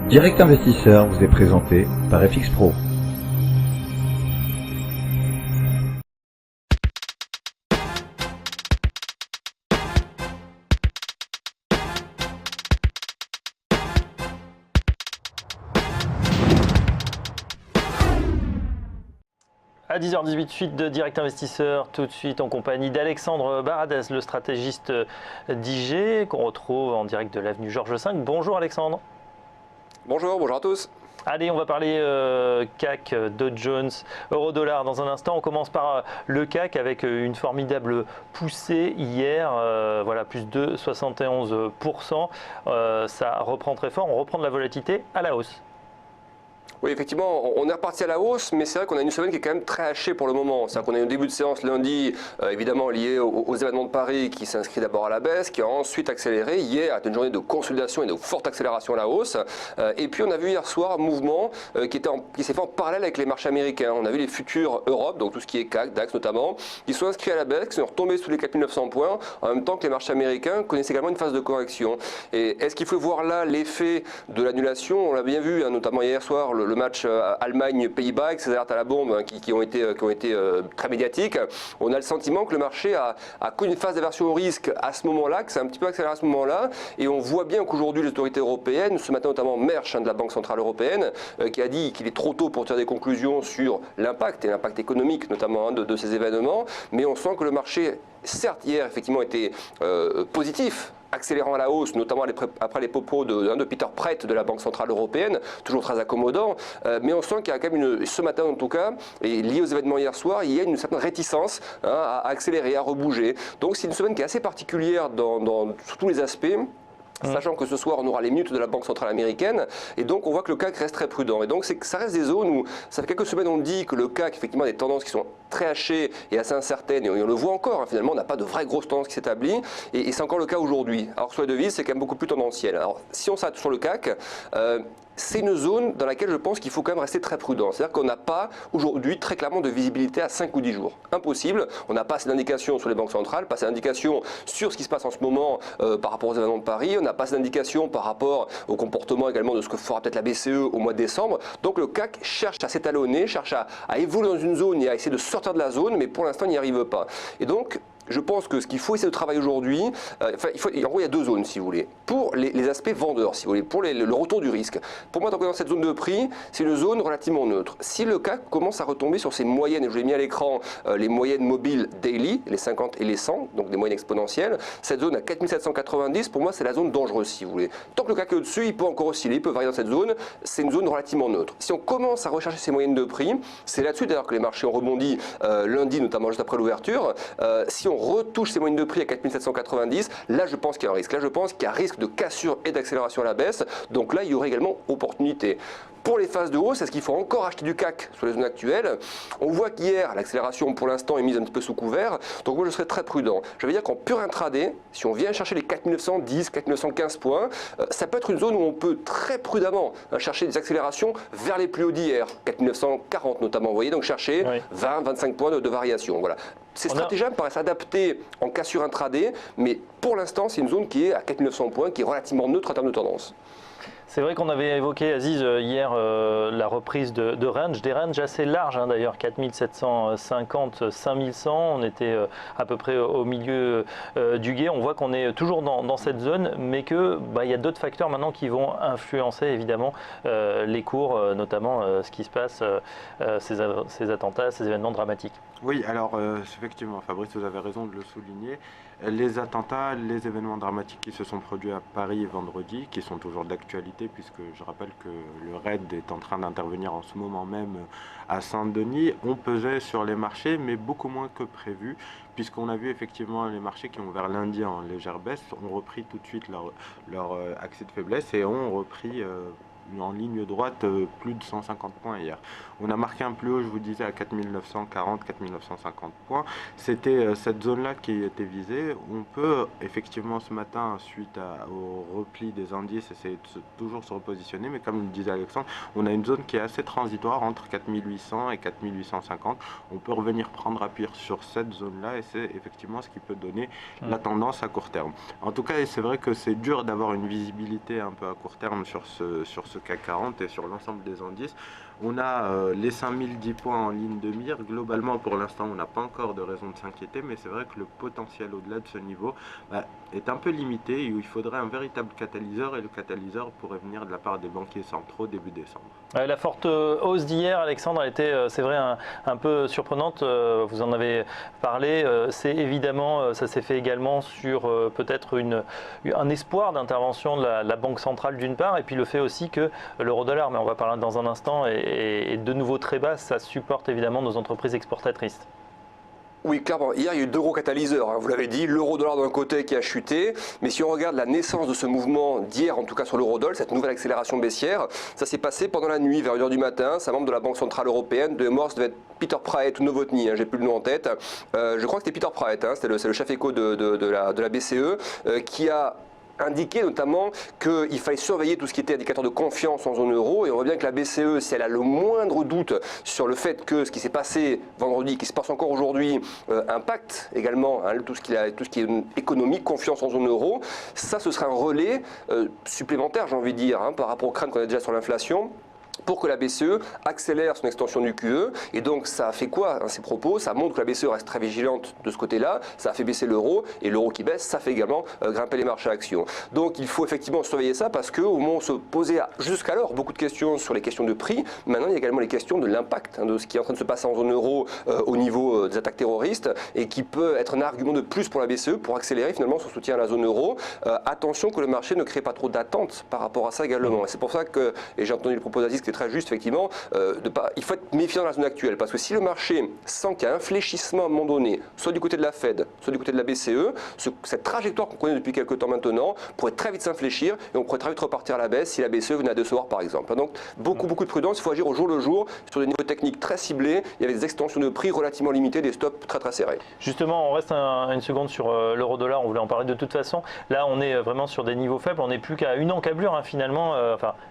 Direct Investisseur vous est présenté par FX Pro. À 10h18, suite de Direct Investisseur, tout de suite en compagnie d'Alexandre Baradez, le stratégiste d'IG, qu'on retrouve en direct de l'avenue Georges V. Bonjour Alexandre. Bonjour à tous. Allez, on va parler CAC, Dow Jones, euro-dollar dans un instant. On commence par le CAC avec une formidable poussée hier, voilà, plus de 71%. Ça reprend très fort, on reprend de la volatilité à la hausse. Oui, effectivement, on est reparti à la hausse, mais c'est vrai qu'on a une semaine qui est quand même très hachée pour le moment. C'est-à-dire qu'on a eu un début de séance lundi, évidemment lié aux événements de Paris, qui s'inscrit d'abord à la baisse, qui a ensuite accéléré. Hier, c'était une journée de consolidation et de forte accélération à la hausse. Et puis, on a vu hier soir un mouvement qui s'est fait en parallèle avec les marchés américains. On a vu les futurs Europe, donc tout ce qui est CAC, DAX notamment, qui sont inscrits à la baisse, qui sont retombés sous les 4900 points, en même temps que les marchés américains connaissent également une phase de correction. Et est-ce qu'il faut voir là l'effet de l'annulation? On l'a bien vu, hein, notamment hier soir, le match Allemagne-Pays-Bas avec ces alertes à la bombe, hein, qui ont été très médiatiques. On a le sentiment que le marché a connu une phase d'aversion au risque à ce moment-là, que c'est un petit peu accéléré à ce moment-là. Et on voit bien qu'aujourd'hui, les autorités européennes, ce matin notamment Mersch, hein, de la Banque Centrale Européenne, qui a dit qu'il est trop tôt pour tirer des conclusions sur l'impact et l'impact économique notamment, hein, de ces événements. Mais on sent que le marché, certes hier effectivement était positif, accélérant à la hausse, notamment après les propos de Peter Praet de la Banque Centrale Européenne, toujours très accommodant, mais on sent qu'il y a quand même ce matin en tout cas, et lié aux événements hier soir, il y a une certaine réticence, hein, à accélérer, à rebouger. Donc c'est une semaine qui est assez particulière sur tous les aspects. Sachant que ce soir, on aura les minutes de la Banque Centrale Américaine, et donc on voit que le CAC reste très prudent. Et donc ça reste des zones où, ça fait quelques semaines, on dit que le CAC, effectivement, a des tendances qui sont très hachées et assez incertaines, et on le voit encore, hein, finalement, on n'a pas de vraie grosse tendance qui s'établit, et c'est encore le cas aujourd'hui. Alors sur les devises, c'est quand même beaucoup plus tendanciel. Alors si on s'arrête sur le CAC, c'est une zone dans laquelle je pense qu'il faut quand même rester très prudent. C'est-à-dire qu'on n'a pas aujourd'hui très clairement de visibilité à 5 ou 10 jours. Impossible. On n'a pas assez d'indications sur les banques centrales, pas assez d'indications sur ce qui se passe en ce moment par rapport aux événements de Paris. On n'a pas assez d'indications par rapport au comportement également de ce que fera peut-être la BCE au mois de décembre. Donc le CAC cherche à s'étalonner, cherche à évoluer dans une zone et à essayer de sortir de la zone, mais pour l'instant, il n'y arrive pas. Et donc, je pense que ce qu'il faut essayer de travailler aujourd'hui, en gros, il y a deux zones, si vous voulez. Pour les aspects vendeurs, si vous voulez, pour le retour du risque. Pour moi, tant que dans cette zone de prix, c'est une zone relativement neutre. Si le CAC commence à retomber sur ses moyennes, et je vous ai mis à l'écran les moyennes mobiles daily, les 50 et les 100, donc des moyennes exponentielles, cette zone à 4790, pour moi, c'est la zone dangereuse, si vous voulez. Tant que le CAC est au-dessus, il peut encore osciller, il peut varier dans cette zone. C'est une zone relativement neutre. Si on commence à rechercher ces moyennes de prix, c'est là-dessus d'ailleurs que les marchés ont rebondi lundi, notamment juste après l'ouverture. Si on retouche ces moyennes de prix à 4790, là je pense qu'il y a un risque. Là je pense qu'il y a risque de cassure et d'accélération à la baisse. Donc là il y aurait également opportunité. Pour les phases de hausse, est-ce qu'il faut encore acheter du CAC sur les zones actuelles? On voit qu'hier, l'accélération pour l'instant est mise un petit peu sous couvert. Donc moi je serais très prudent. Je veux dire qu'en pur intraday, si on vient chercher les 4910, 4915 points, ça peut être une zone où on peut très prudemment chercher des accélérations vers les plus hauts d'hier, 4940 notamment, vous voyez, donc chercher 20-25 points de variation. Voilà. Ces stratégies me paraissent adaptées en cassure intraday, mais pour l'instant, c'est une zone qui est à 4900 points, qui est relativement neutre en termes de tendance. C'est vrai qu'on avait évoqué, Aziz, hier la reprise de range, des ranges assez larges, hein, d'ailleurs 4750, 5100, on était à peu près au milieu du gué. On voit qu'on est toujours dans cette zone, mais qu'il y a d'autres facteurs maintenant qui vont influencer évidemment les cours, notamment ce qui se passe, ces attentats, ces événements dramatiques. Oui, alors effectivement, Fabrice, vous avez raison de le souligner. Les attentats, les événements dramatiques qui se sont produits à Paris vendredi, qui sont toujours d'actualité, puisque je rappelle que le RAID est en train d'intervenir en ce moment même à Saint-Denis, ont pesé sur les marchés, mais beaucoup moins que prévu, puisqu'on a vu effectivement les marchés qui ont ouvert lundi en légère baisse, ont repris tout de suite leur accès de faiblesse et ont repris en ligne droite plus de 150 points hier. On a marqué un plus haut, je vous disais, à 4940, 4950 points. C'était cette zone-là qui était visée. On peut effectivement ce matin, suite au repli des indices, essayer de toujours se repositionner, mais comme le disait Alexandre, on a une zone qui est assez transitoire entre 4800 et 4850. On peut revenir prendre appui sur cette zone-là et c'est effectivement ce qui peut donner la tendance à court terme. En tout cas, c'est vrai que c'est dur d'avoir une visibilité un peu à court terme sur ce ce CAC 40 et sur l'ensemble des indices. On a les 5010 points en ligne de mire. Globalement, pour l'instant, on n'a pas encore de raison de s'inquiéter, mais c'est vrai que le potentiel au-delà de ce niveau est un peu limité et où il faudrait un véritable catalyseur, et le catalyseur pourrait venir de la part des banquiers centraux début décembre. La forte hausse d'hier, Alexandre, a été, c'est vrai, un peu surprenante. Vous en avez parlé. C'est évidemment, ça s'est fait également sur peut-être un espoir d'intervention de la Banque centrale d'une part, et puis le fait aussi que l'euro-dollar, mais on va parler dans un instant, est de nouveau très basse. Ça supporte évidemment nos entreprises exportatrices. Oui, clairement. Hier, il y a eu deux gros catalyseurs. Vous l'avez dit, l'euro-dollar d'un côté qui a chuté. Mais si on regarde la naissance de ce mouvement d'hier, en tout cas sur l'euro-dollar, cette nouvelle accélération baissière, ça s'est passé pendant la nuit, vers 1h du matin. C'est un membre de la Banque centrale européenne. De mémoire, ça devait être Peter Praet ou Novotny, j'ai plus le nom en tête. Je crois que c'était Peter Praet, c'est le chef éco de la BCE, qui a indiqué notamment qu'il fallait surveiller tout ce qui était indicateur de confiance en zone euro, et on voit bien que la BCE, si elle a le moindre doute sur le fait que ce qui s'est passé vendredi, qui se passe encore aujourd'hui, impacte également tout ce qui est économique, confiance en zone euro, ça ce sera un relais supplémentaire, j'ai envie de dire, par rapport aux craintes qu'on a déjà sur l'inflation, pour que la BCE accélère son extension du QE. Et donc ça a fait quoi, ces propos? Ça montre que la BCE reste très vigilante de ce côté-là, ça a fait baisser l'euro, et l'euro qui baisse, ça fait également grimper les marchés actions. Donc il faut effectivement surveiller ça, parce qu'au moment où on se posait jusqu'alors beaucoup de questions sur les questions de prix, maintenant il y a également les questions de l'impact de ce qui est en train de se passer en zone euro au niveau des attaques terroristes, et qui peut être un argument de plus pour la BCE pour accélérer finalement son soutien à la zone euro. Attention que le marché ne crée pas trop d'attentes par rapport à ça également. Et c'est pour ça que, et j'ai entendu le propos d'Aziz qui est très juste, effectivement, il faut être méfiant dans la zone actuelle, parce que si le marché sent qu'il y a un fléchissement à un moment donné, soit du côté de la Fed, soit du côté de la BCE, cette trajectoire qu'on connaît depuis quelques temps maintenant pourrait très vite s'infléchir, et on pourrait très vite repartir à la baisse si la BCE venait à décevoir par exemple. Donc beaucoup de prudence, il faut agir au jour le jour, sur des niveaux techniques très ciblés, il y avait des extensions de prix relativement limitées, des stops très serrés. Justement, on reste une seconde sur l'euro-dollar, on voulait en parler de toute façon. Là, on est vraiment sur des niveaux faibles, on n'est plus qu'à une encablure finalement,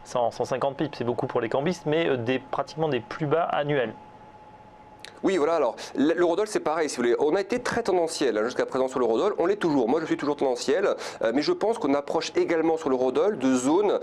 150 pips, c'est beaucoup pour les cambistes, mais pratiquement des plus bas annuels. Oui, voilà, alors l'eurodoll c'est pareil, si vous voulez. On a été très tendanciel jusqu'à présent sur l'eurodoll, on l'est toujours. Moi je suis toujours tendanciel, mais je pense qu'on approche également sur l'eurodoll de zones,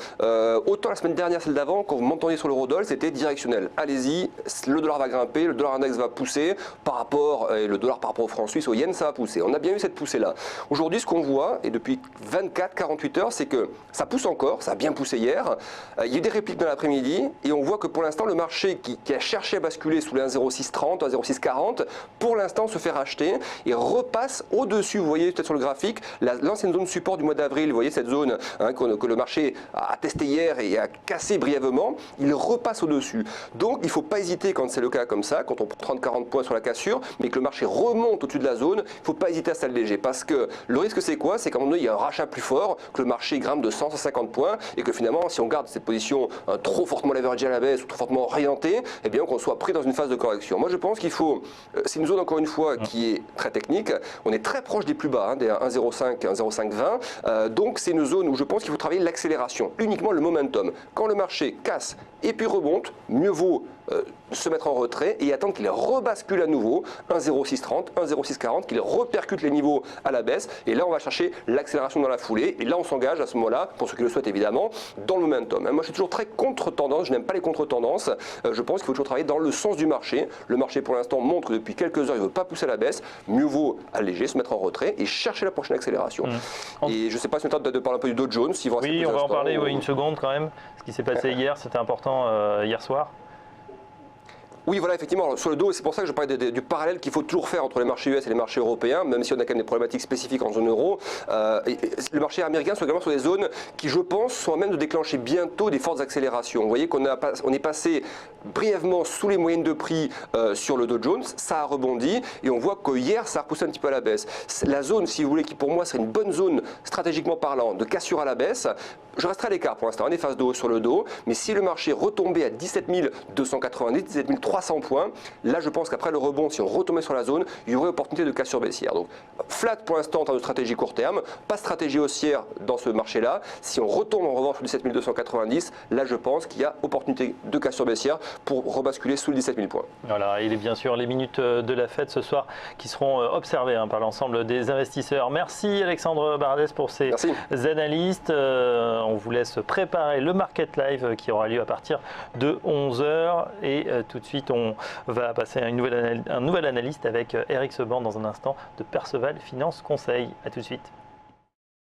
autant la semaine dernière, celle d'avant, quand vous m'entendiez sur l'eurodoll, c'était directionnel. Allez-y, le dollar va grimper, le dollar index va pousser, le dollar par rapport au franc suisse, au yen, ça va pousser. On a bien eu cette poussée-là. Aujourd'hui, ce qu'on voit, et depuis 24-48 heures, c'est que ça pousse encore, ça a bien poussé hier. Il y a eu des répliques dans l'après-midi, et on voit que pour l'instant, le marché qui a cherché à basculer sous les 1,0630, 1,0640, pour l'instant se fait racheter et repasse au-dessus, vous voyez peut-être sur le graphique, l'ancienne zone support du mois d'avril, vous voyez cette zone que le marché a testé hier et a cassé brièvement, il repasse au-dessus. Donc il ne faut pas hésiter quand c'est le cas comme ça, quand on prend 30-40 points sur la cassure, mais que le marché remonte au-dessus de la zone, il ne faut pas hésiter à s'alléger, parce que le risque c'est quoi? C'est qu'à un moment donné, il y a un rachat plus fort, que le marché grimpe de 100-150 points, et que finalement, si on garde cette position trop fortement leveragée à la baisse ou trop fortement orientée, eh bien qu'on soit pris dans une phase de correction. Moi je pense qu'il faut, c'est une zone encore une fois qui est très technique, on est très proche des plus bas, des 1,05, 1,0520, donc c'est une zone où je pense qu'il faut travailler l'accélération, uniquement le momentum. Quand le marché casse et puis remonte, mieux vaut se mettre en retrait et attendre qu'il rebascule à nouveau 1,0630, 1,0640, qu'il repercute les niveaux à la baisse, et là on va chercher l'accélération dans la foulée, et là on s'engage à ce moment-là, pour ceux qui le souhaitent évidemment, dans le momentum. Moi je suis toujours très contre-tendance, je n'aime pas les contre-tendances, je pense qu'il faut toujours travailler dans le sens du marché. Le marché pour l'instant montre que depuis quelques heures il ne veut pas pousser à la baisse, mieux vaut alléger, se mettre en retrait et chercher la prochaine accélération. Et je ne sais pas si on est de parler un peu du Dow Jones, si oui, on va en parler une seconde quand même, ce qui s'est passé hier, c'était important hier soir. Oui, voilà, effectivement, sur le dos, c'est pour ça que je parlais du parallèle qu'il faut toujours faire entre les marchés US et les marchés européens, même si on a quand même des problématiques spécifiques en zone euro. Le marché américain sont également sur des zones qui, je pense, sont à même de déclencher bientôt des fortes accélérations. Vous voyez qu'on est passé brièvement sous les moyennes de prix sur le Dow Jones, ça a rebondi, et on voit que hier, ça a repoussé un petit peu à la baisse. La zone, si vous voulez, qui pour moi serait une bonne zone stratégiquement parlant, de cassure à la baisse, je resterai à l'écart pour l'instant, on est phase de hausse sur le dos, mais si le marché retombait à 17 290, 17 300 points. Là, je pense qu'après le rebond, si on retombait sur la zone, il y aurait opportunité de cassure baissière. Donc, flat pour l'instant en termes de stratégie court terme, pas de stratégie haussière dans ce marché-là. Si on retombe en revanche sous 17 290, là, je pense qu'il y a opportunité de cassure baissière pour rebasculer sous les 17 000 points. Voilà, il est bien sûr les minutes de la fête ce soir qui seront observées par l'ensemble des investisseurs. Merci Alexandre Bardès pour ces analyses. On vous laisse préparer le Market Live qui aura lieu à partir de 11h. Et tout de suite, on va passer à un nouvel analyste avec Eric Seban dans un instant de Perceval Finance Conseil. A tout de suite.